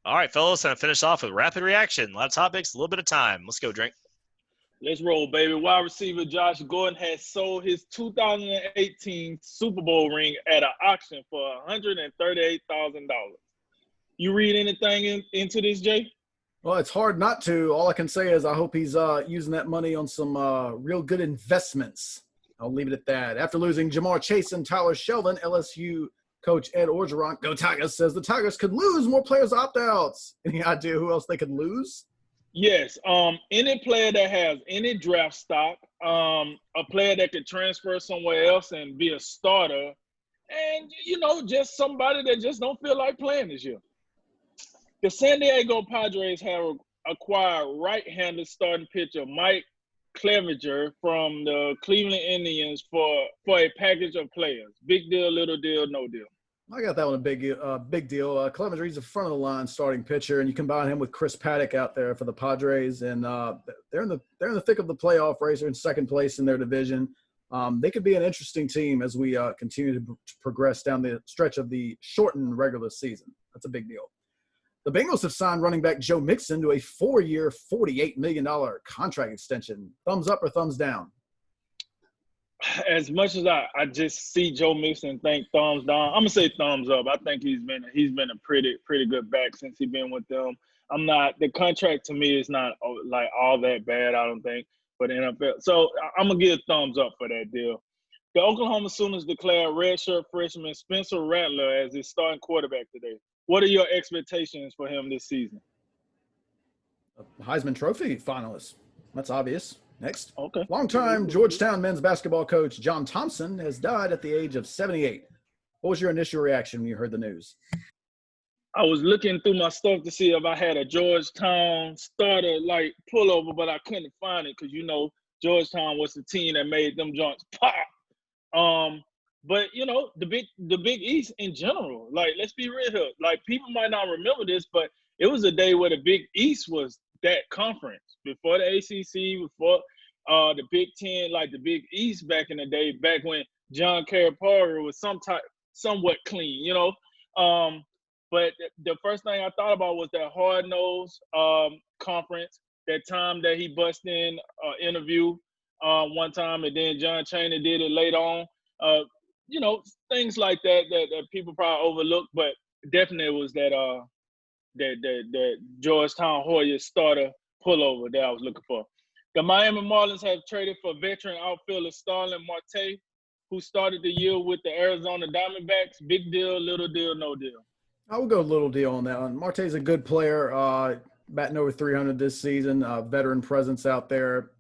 All right, fellas, and finish off with rapid reaction. A lot of topics, a little bit of time. Let's go, Drink. Let's roll, baby. Wide receiver Josh Gordon has sold his 2018 Super Bowl ring at an auction for $138,000. You read anything into this, Jay? Well, it's hard not to. All I can say is I hope he's using that money on some real good investments. I'll leave it at that. After losing Jamar Chase and Tyler Shelvin, LSU coach Ed Orgeron, go Tigers, says the Tigers could lose more players opt-outs. Any idea who else they could lose? Yes. Any player that has any draft stock, a player that could transfer somewhere else and be a starter, and just somebody that just don't feel like playing this year. The San Diego Padres have acquired right-handed starting pitcher Mike Clevinger from the Cleveland Indians for a package of players. Big deal, little deal, no deal. I got that one a big deal. Clevenger, he's a front of the line starting pitcher, and you combine him with Chris Paddock out there for the Padres, and they're in the thick of the playoff race. They're in second place in their division. They could be an interesting team as we continue to progress down the stretch of the shortened regular season. That's a big deal. The Bengals have signed running back Joe Mixon to a 4-year, $48 million contract extension. Thumbs up or thumbs down? As much as I just see Joe Mixon and think thumbs down, I'm gonna say thumbs up. I think he's been a pretty good back since he's been with them. The contract to me is not like all that bad, I don't think, for the NFL. So I'm gonna give thumbs up for that deal. The Oklahoma Sooners declared redshirt freshman Spencer Rattler as his starting quarterback today. What are your expectations for him this season? A Heisman Trophy finalist. That's obvious. Next. Okay. Longtime Georgetown men's basketball coach John Thompson has died at the age of 78. What was your initial reaction when you heard the news? I was looking through my stuff to see if I had a Georgetown starter like pullover, but I couldn't find it because Georgetown was the team that made them joints pop. But the Big East in general, like, let's be real here. Like, people might not remember this, but it was a day where the Big East was that conference before the ACC, before the Big Ten, like the Big East back in the day, back when John Calipari was somewhat clean, But the first thing I thought about was that hard-nosed conference. That time that he busted in interview one time, and then John Chaney did it later on. Things like that people probably overlook, but definitely it was that Georgetown Hoya starter pullover that I was looking for. The Miami Marlins have traded for veteran outfielder Starling Marte, who started the year with the Arizona Diamondbacks. Big deal, little deal, no deal. I will go little deal on that one. Marte's a good player, batting over 300 this season, veteran presence out there.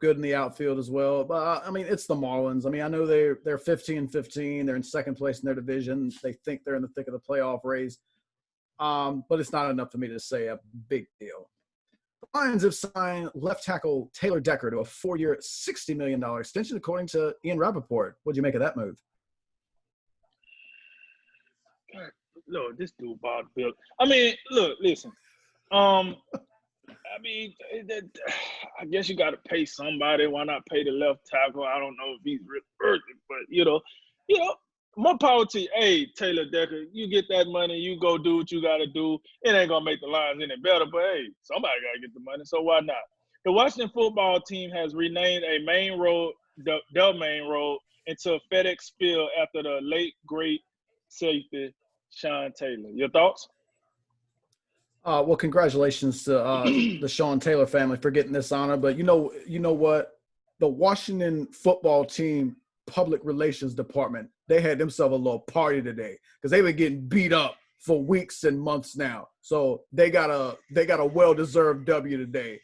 Good in the outfield as well. But, it's the Marlins. I know they're 15-15. They're in second place in their division. They think they're in the thick of the playoff race. But it's not enough for me to say a big deal. The Lions have signed left tackle Taylor Decker to a 4-year, $60 million extension, according to Ian Rappaport. What'd you make of that move? Look, this dude bought Bill. Listen. I guess you got to pay somebody. Why not pay the left tackle? I don't know if he's really urgent, but more power to you. Hey, Taylor Decker, you get that money, you go do what you got to do. It ain't gonna make the Lions any better, but hey, somebody got to get the money, so why not? The Washington football team has renamed a main road, the main road, into FedEx Field after the late great safety Sean Taylor. Your thoughts? Well, congratulations to the Sean Taylor family for getting this honor. But you know what? The Washington football team public relations department, they had themselves a little party today because they were getting beat up for weeks and months now. So they got a well-deserved W today.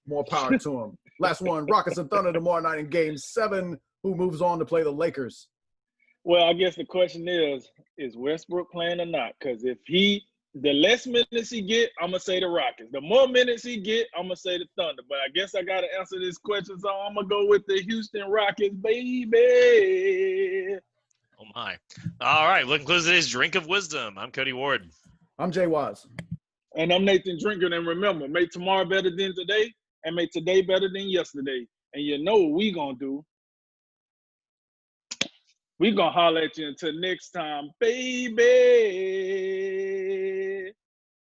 More power to them. Last one, Rockets and Thunder tomorrow night in Game 7. Who moves on to play the Lakers? Well, I guess the question is Westbrook playing or not? Because the less minutes he get, I'm going to say the Rockets. The more minutes he get, I'm going to say the Thunder. But I guess I got to answer this question, so I'm going to go with the Houston Rockets, baby. Oh, my. All right, what concludes today's Drink of Wisdom? I'm Cody Ward. I'm Jay Wise. And I'm Nathan Drinker. And remember, make tomorrow better than today and make today better than yesterday. And you know what we going to do. We going to holler at you until next time, baby.